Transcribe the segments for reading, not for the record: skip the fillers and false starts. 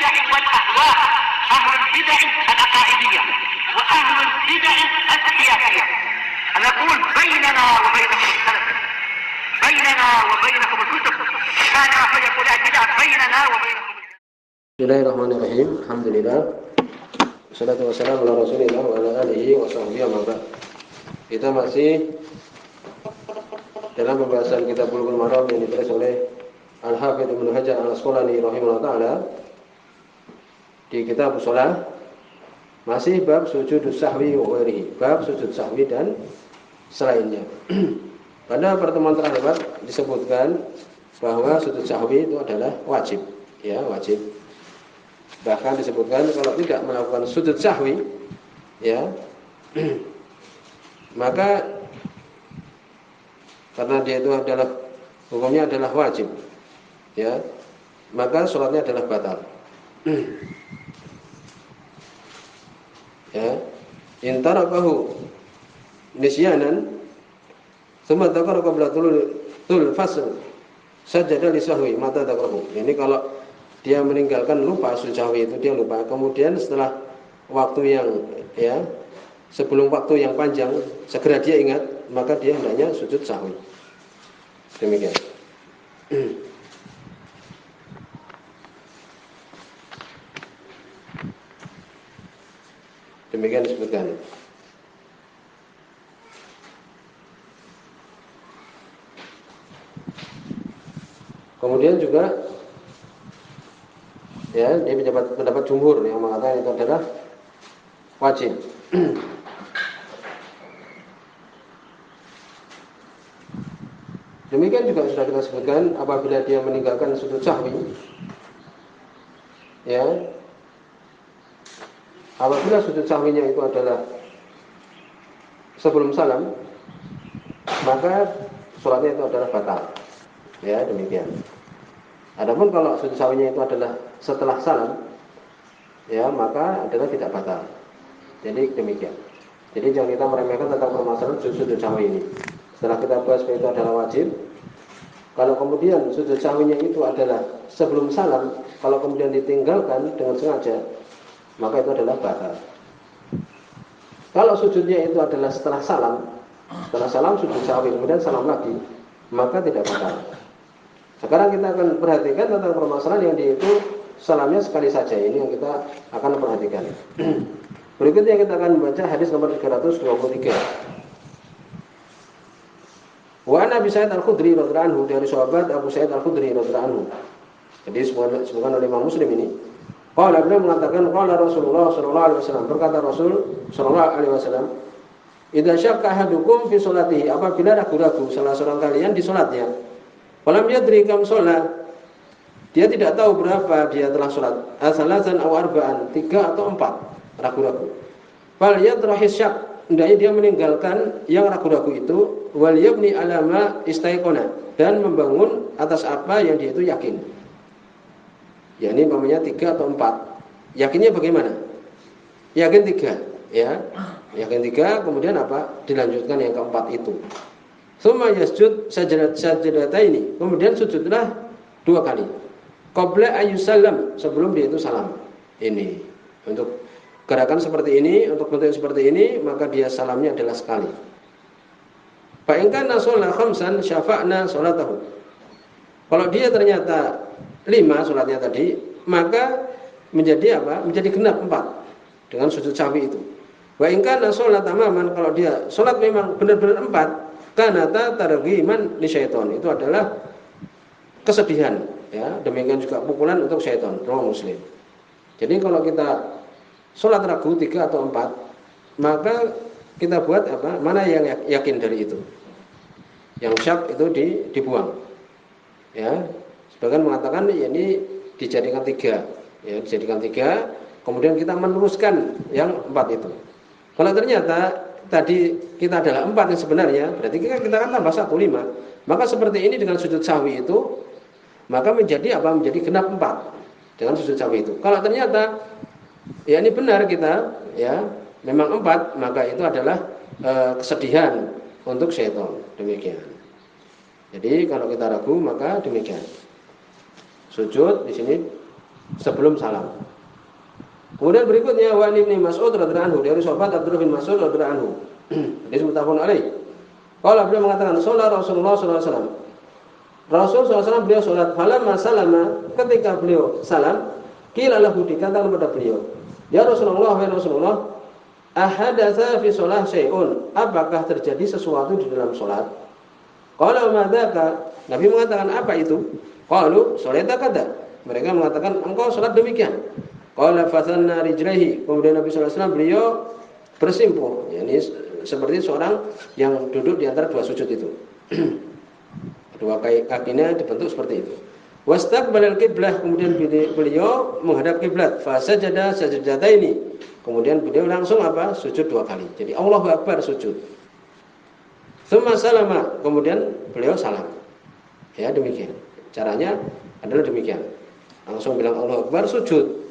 البدع والأهواء، أهل البدع العقائدية وأهل البدع السياسية. نقول بيننا وبينكم السلف، بيننا وبينكم الكتب، كان فيقول البدع بيننا وبينكم. Bismillahirrahmanirrahim. Alhamdulillah. Wassalatu wassalamu ala Rasulillah wa ala alihi wa sahbihi wa man. Kita masih dalam pembahasan kitab Bulughul Maram yang ditulis oleh Al-Hafidz Ibnu Hajar Al-Asqalani rahimahullah taala di kitab shalah, masih bab sujud sahwi wa ghairihi, bab sujud sahwi dan selainnya. Pada pertemuan terakhir disebutkan bahwa sujud sahwi itu adalah wajib, ya, wajib. Bahkan disebutkan kalau tidak melakukan sujud sahwi, ya, maka karena dia itu adalah hukumnya adalah wajib, ya, maka sholatnya adalah batal. Ya, intarakahu nisyanan tsumma dzakara qabla tul fasl sajada li sahwi mata dzakarahu. Ini kalau dia meninggalkan lupa, sujud sahwi itu dia lupa, kemudian setelah waktu yang, ya, sebelum waktu yang panjang segera dia ingat, maka dia hendaknya sujud sahwi. Demikian. Demikian disebutkan. Kemudian juga, ya, ini pendapat jumhur yang mengatakan itu adalah wajib. Demikian juga sudah kita sebutkan apabila dia meninggalkan sujud sahwi, ya, apabila sujud sahwinya itu adalah sebelum salam, maka sholatnya itu adalah batal, ya, demikian. Adapun kalau sujud sahwinya itu adalah setelah salam, ya, maka adalah tidak batal. Jadi demikian. Jadi jangan kita meremehkan tentang permasalahan sujud sahwi ini. Setelah kita bahas bahwa itu adalah wajib, kalau kemudian sujud sahwinya itu adalah sebelum salam, kalau kemudian ditinggalkan dengan sengaja, maka itu adalah batal. Kalau sujudnya itu adalah setelah salam sujud sahwi, kemudian salam lagi, maka tidak batal. Sekarang kita akan perhatikan tentang permasalahan yang itu salamnya sekali saja. Ini yang kita akan perhatikan. Berikutnya kita akan membaca hadis nomor 323. Wa an Abi Sa'id Al-Khudri radhiyallahu anhu, dari sahabat Abu Sa'id Al-Khudri radhiyallahu anhu. Jadi disebutkan oleh Imam Muslim ini. Qala, beliau mengatakan, qala Rasulullah sallallahu alaihi wasallam, berkata Rasul sallallahu alaihi wasallam, idza syakka ahadukum fi sholatihi, apabila ragu-ragu salah seorang kalian di salatnya, falam yadri kam sholat, dia tidak tahu berapa dia telah sholat, asalatan aw arba'an, 3 atau 4, ragu-ragu. Fal yadrahis syak, hendaknya dia meninggalkan yang ragu-ragu itu, wal yabni alama istaiqona, dan membangun atas apa yang dia itu yakin. Ya, ini umpamanya 3 atau 4. Yakinnya bagaimana? Yakin 3, ya. Yakin 3, kemudian apa? Dilanjutkan yang keempat itu. Tsumma yasjud sajadataini, kemudian sujudlah 2 kali. Qabla ayyusallam, sebelum dia itu salam. Ini untuk gerakan seperti ini, untuk bentuk seperti ini, maka dia salamnya adalah sekali. Fa in kana shalla khamsan syafa'na sholatahu. Kalau dia ternyata 5 sholatnya tadi, maka menjadi apa? Menjadi genap 4 dengan sujud sahwi itu. Wa in kana sholat tamaman, kalau dia sholat memang benar-benar 4, kanata targhiman li syaiton, itu adalah kesedihan, ya, demikian juga pukulan untuk syaitan, riwayat Muslim. Jadi kalau kita sholat ragu 3 atau 4, maka kita buat apa? Mana yang yakin dari itu? Yang syak itu dibuang. Ya, sebagian mengatakan ya ini dijadikan 3, ya, dijadikan 3, kemudian kita meneruskan yang 4 itu. Kalau ternyata tadi kita adalah 4 yang sebenarnya, berarti kita kan tambah 1, 5. Maka seperti ini dengan sujud sahwi itu, maka menjadi apa? Menjadi genap 4 dengan sujud sahwi itu. Kalau ternyata ya ini benar kita, ya, memang 4, maka itu adalah kesedihan untuk syaitan. Demikian. Jadi kalau kita ragu, maka demikian. Sujud di sini sebelum salam. Kemudian berikutnya wa Ibnu Mas'ud radhiyallahu anhu, dari sahabat Abdullah bin Mas'ud radhiyallahu anhu. Hadis muttafaqun alaih. Qala beliau mengatakan sholat Rasulullah sallallahu alaihi wasallam. Rasul sallallahu alaihi wasallam beliau salat, falamma salama, ketika beliau salam, qila lahu, dikatakan kepada beliau, ya Rasulullah, wahai Rasulullah, ahadatsa fi shalah syai'un, apakah terjadi sesuatu di dalam salat? Qala ma dzaka, Nabi mengatakan apa itu? Qalu sholaita kada, mereka mengatakan engkau salat demikian. Qala fasanna rijlaihi, kemudian Nabi sallallahu alaihi wasallam beliau bersimpuh, yakni seperti seorang yang duduk di antara dua sujud itu. Dua kakinya dibentuk seperti itu. Wastaqbalal qiblah, kemudian beliau menghadap kiblat. Fasajada sajadataini, kemudian beliau langsung apa? Sujud dua kali. Jadi Allahu Akbar sujud. Tsumma salama, kemudian beliau salam. Ya, demikian. Caranya adalah demikian. Langsung bilang Allahu Akbar sujud.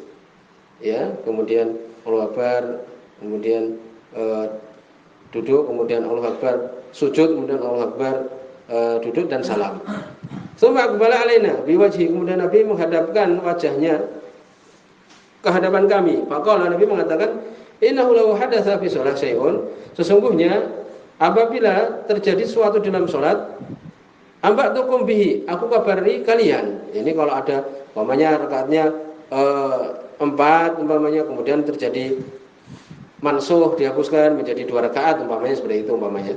Ya, kemudian Allahu Akbar, kemudian duduk, kemudian Allahu Akbar sujud, kemudian Allahu Akbar duduk dan salam. Tsumma aqbala alaina biwajhi, kemudian Nabi menghadapkan wajahnya ke hadapan kami. Faqala, Nabi mengatakan, innahu law hadatsa fi shalah syai'un, sesungguhnya apabila terjadi sesuatu dalam salat, amba'tukum bihi, aku kabari kalian. Ini kalau ada umpamanya rakaatnya 4 umpamanya, kemudian terjadi mansuh, dihapuskan menjadi 2 rakaat umpamanya, seperti itu umpamanya,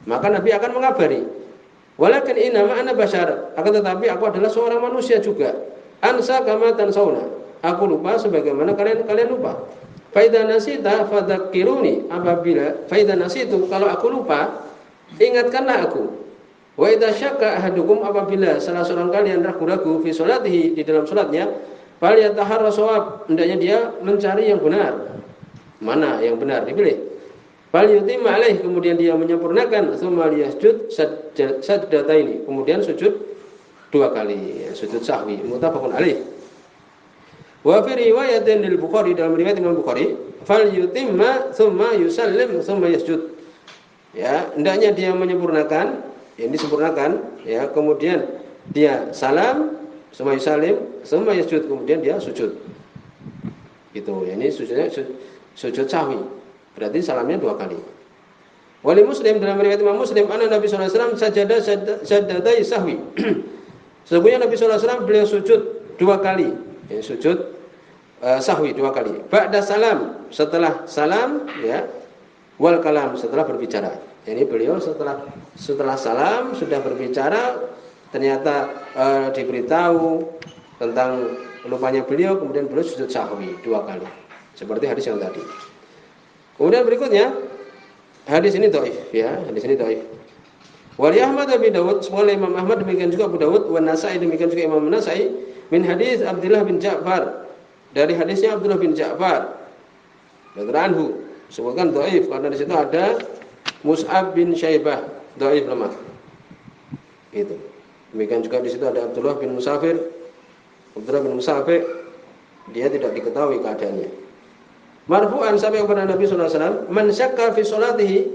maka Nabi akan mengabari. Walakin innama ana basyar, akan tetapi aku adalah seorang manusia juga. Ansa kama tansawna, aku lupa sebagaimana kalian lupa. Fa idza nasita fadzakiruni, apabila fa idza nasitu, kalau aku lupa ingatkanlah aku. Wa idza syakka ahadukum, apabila salah seorang kalian ragu-ragu fi sholatihi, di dalam salatnya, fal yataharra shawab, hendaknya dia mencari yang benar. Mana yang benar dipilih. Fal yutimma alaih, kemudian dia menyempurnakan, tsumma liyasjud sajdataini, kemudian sujud 2 kali, sujud sahwi, muttafaqun alaih. Wa fi riwayatin lil Bukhari, dalam riwayat Imam Bukhari, fal yutimma tsumma yusallim tsumma yasjud. Ya, hendaknya dia menyempurnakan, yang disempurnakan, ya, kemudian dia salam, tsumma yusallim, tsumma yasjud, kemudian dia sujud. Gitu, ya, ini sujudnya sujud sahwi. Berarti salamnya 2 kali. Wali Muslim, dalam riwayat Imam Muslim, anna Nabi sallallahu alaihi wasallam sajada sajdatai sahwi. Sesungguhnya Nabi sallallahu alaihi wasallam beliau sujud 2 kali. Ya, sujud sahwi 2 kali. Ba'da salam, setelah salam, ya, wal kalam, setelah berbicara. Ini beliau setelah salam sudah berbicara, ternyata diberitahu tentang lupanya beliau, kemudian beliau sujud sahwi 2 kali. Seperti hadis yang tadi. Kemudian berikutnya, hadis ini dhaif, ya, hadis ini dhaif. Wali Ahmad bin Dawud, semua Imam Ahmad, demikian juga Abu Dawud, wan Nasa'i, demikian juga Imam Nasa'i, min hadis Abdullah bin Ja'far, dari hadisnya Abdullah bin Ja'far radhiyallahu anhu, sebutkan dhaif karena di situ ada Mus'ab bin Syaibah, dhaif, lemah. Gitu. Demikian juga di situ ada Abdullah bin Musafir, dia tidak diketahui keadaannya. Marfu'an, sampai kepada Nabi sallallahu alaihi wasallam, man syakka fi sholatihi.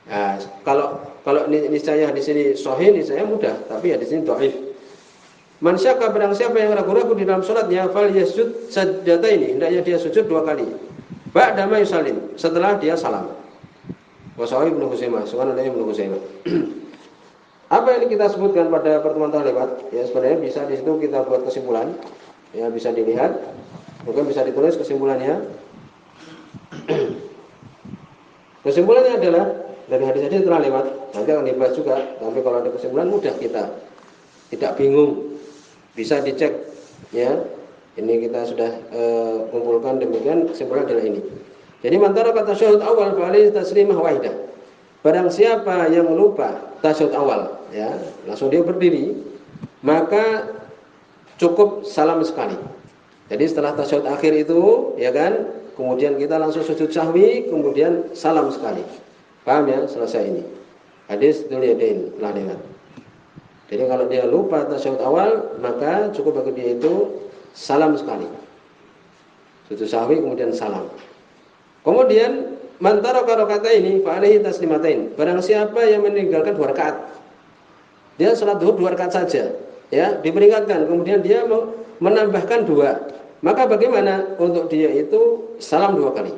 Nah, kalau niscaya di sini sahih, niscaya mudah, tapi ya di sini dhaif. Man syakka, barang siapa yang ragu-ragu di dalam salatnya, fal yasjud sajdataini, hendaknya dia sujud 2 kali. Ba'da ma yusallim, setelah dia salam. Wa sahih Ibnu Khuzaimah, subhanallah Ibnu Khuzaimah. Apa yang kita sebutkan pada pertemuan terlewat, ya sebenarnya bisa di situ kita buat kesimpulan, ya bisa dilihat, mungkin bisa ditulis kesimpulannya. Kesimpulannya adalah dari hadis-hadis telah lewat, nanti akan dibahas juga, tapi kalau ada kesimpulan mudah, kita tidak bingung, bisa dicek, ya. Ini kita sudah kumpulkan, demikian kesimpulan adalah ini. Jadi mantara kata tasyahud awal fa'alaihi taslimah wahidah. Barang siapa yang lupa tasyahud awal, ya, langsung dia berdiri, maka cukup salam sekali. Jadi setelah tasyahud akhir itu, ya kan, kemudian kita langsung sujud sahwi, kemudian salam sekali. Paham ya? Selesai ini. Hadis Dzul Yadain telah lewat. Jadi kalau dia lupa tasyahud awal, maka cukup bagi dia itu salam sekali. Sujud sahwi kemudian salam. Kemudian man taraka raka'ataini fa alaihi taslimatain. Barang siapa yang meninggalkan 2 rakaat. Dia salat zuhur 2 rakaat saja. ya diperingatkan, kemudian dia menambahkan 2, maka bagaimana untuk dia itu salam 2 kali.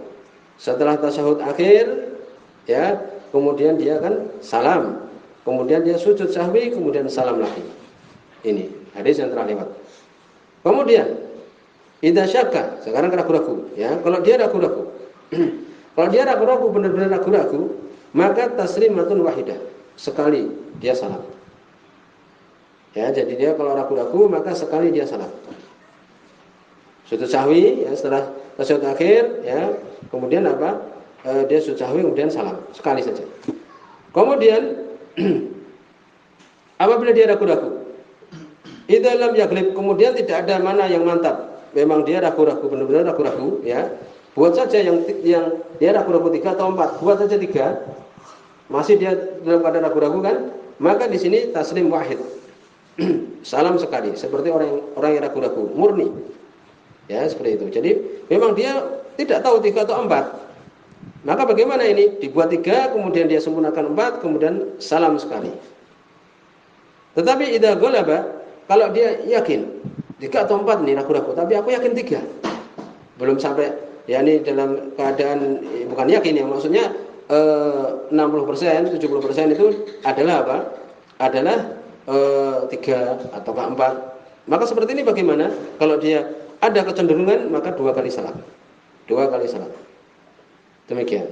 Setelah tasyahud akhir, ya, kemudian dia kan salam, kemudian dia sujud sahwi, kemudian salam lagi. Ini hadis yang telah lewat. Kemudian idza syakka, sekarang ragu-ragu, ya. Kalau dia ragu-ragu, kalau dia ragu-ragu, benar-benar ragu-ragu, maka taslimatun wahidah, sekali dia salam. Ya, jadi dia kalau ragu-ragu maka sekali dia salam. Sujud sahwi, ya, setelah tasyahud akhir, ya, kemudian apa? Dia sujud sahwi kemudian salam, sekali saja. Kemudian apabila dia ragu-ragu, idza lam yaglib, kemudian tidak ada mana yang mantap, memang dia ragu-ragu, benar-benar ragu-ragu, ya. Buat saja yang dia ragu-ragu 3 atau 4, buat saja 3. Masih dia dalam keadaan ragu-ragu kan? Maka di sini taslim wahid. Salam sekali, seperti orang yang ragu-ragu, murni. Ya, seperti itu. Jadi memang dia tidak tahu 3 atau 4. Maka bagaimana ini? Dibuat 3, kemudian dia sempurnakan 4, kemudian salam sekali. Tetapi idza ghalaba, kalau dia yakin 3 atau 4 nih ragu-ragu, tapi aku yakin 3. Belum sampai, ya ini dalam keadaan bukan yakin ya, maksudnya 60%, 70% itu adalah apa? Adalah 3 atau 4. Maka seperti ini bagaimana? Kalau dia ada kecenderungan, maka 2 kali salam. 2 kali salam. Demikian.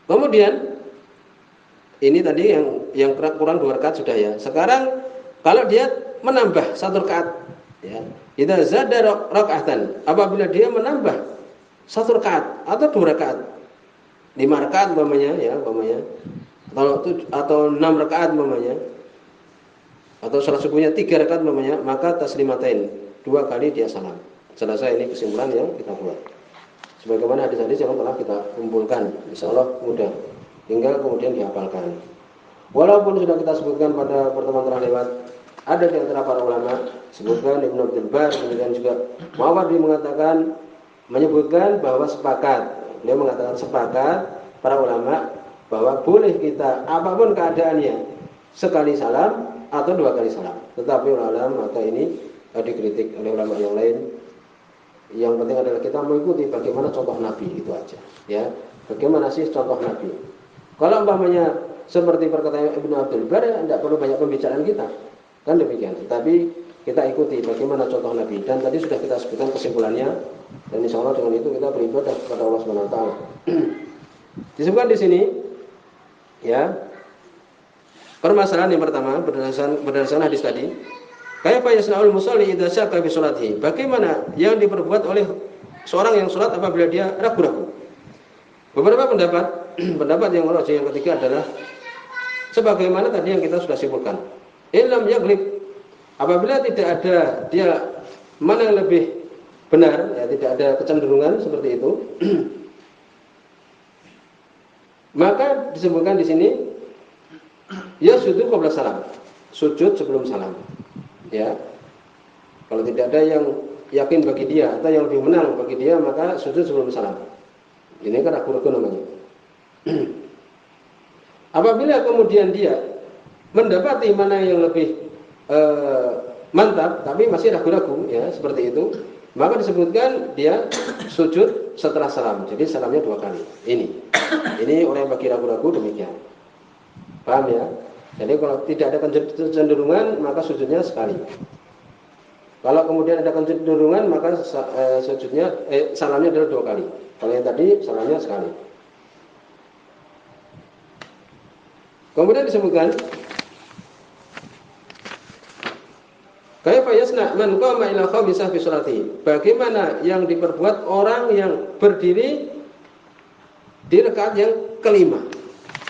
Kemudian ini tadi yang kurang 2 rakaat sudah ya. Sekarang kalau dia menambah 1 rakaat, ya. Idza zada raka'atan, apabila dia menambah 1 rakaat atau 2 rakaat, 5 rakaat umpamanya, ya, umpamanya, atau 6 rakaat umpamanya, atau salat subuhnya 3 rakaat umpamanya, maka taslimatain, 2 kali dia salam. Selesai, ini kesimpulan yang kita buat. Sebagaimana hadis-hadis yang telah kita kumpulkan, insyaallah mudah, tinggal kemudian dihafalkan. Walaupun sudah kita sebutkan pada pertemuan terakhir lewat, ada di antara para ulama sebutkan Ibnu Abdul Bar, kemudian juga Mawardi menyebutkan bahwa sepakat, beliau mengatakan sepakat para ulama bahwa boleh kita apapun keadaannya sekali salam atau 2 kali salam. Tetapi ulama maka ini dikritik oleh ulama yang lain. Yang penting adalah kita mengikuti bagaimana contoh Nabi, itu aja, ya. Bagaimana sih contoh Nabi? Kalau umpamanya seperti perkataan Ibnu Abdul Bar, tidak perlu banyak pembicaraan kita, kan demikian. Tetapi kita ikuti bagaimana contoh Nabi, dan tadi sudah kita sebutkan kesimpulannya, dan insya Allah dengan itu kita beribadah kepada Allah Subhanahu Wa Taala. Disebutkan di sini, ya, permasalahan yang pertama berdasarkan hadis tadi. Kaifa yasna'ul musalli idza syakka fi sholatihi? Bagaimana yang diperbuat oleh seorang yang sholat apabila dia ragu-ragu? Beberapa pendapat. Pendapat yang ketiga adalah sebagaimana tadi yang kita sudah simpulkan. Illam yaglib, apabila tidak ada dia mana yang lebih benar, ya, tidak ada kecenderungan seperti itu, maka disebutkan di sini ya sujud qabla salam, sujud sebelum salam. Ya, kalau tidak ada yang yakin bagi dia atau yang lebih menang bagi dia, maka sujud sebelum salam. Ini kan ragu-ragu namanya. Apabila kemudian dia mendapati mana yang lebih mantap, tapi masih ragu-ragu, ya, seperti itu, maka disebutkan dia sujud setelah salam. Jadi salamnya 2 kali. Ini orang yang bagi ragu-ragu demikian. Paham ya? Jadi kalau tidak ada kecenderungan, maka sujudnya sekali. Kalau kemudian ada kecenderungan, maka salamnya adalah 2 kali. Kalau yang tadi salamnya sekali. Kemudian disebutkan kaifa yasna man qama ila khamisah fi sholatihi? Bagaimana yang diperbuat orang yang berdiri di rakaat yang kelima,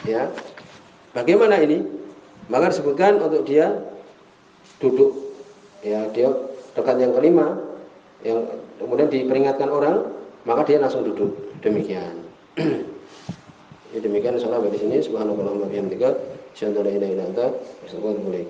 ya. Bagaimana ini? Maka disebutkan untuk dia duduk, ya, dia rakaat yang kelima, yang kemudian diperingatkan orang, maka dia langsung duduk. Demikian. Demikian insyaallah di sini. Subhanallahumma wa bihamdika, asyhadu an la ilaha illa anta, astaghfiruka wa atubu ilaik.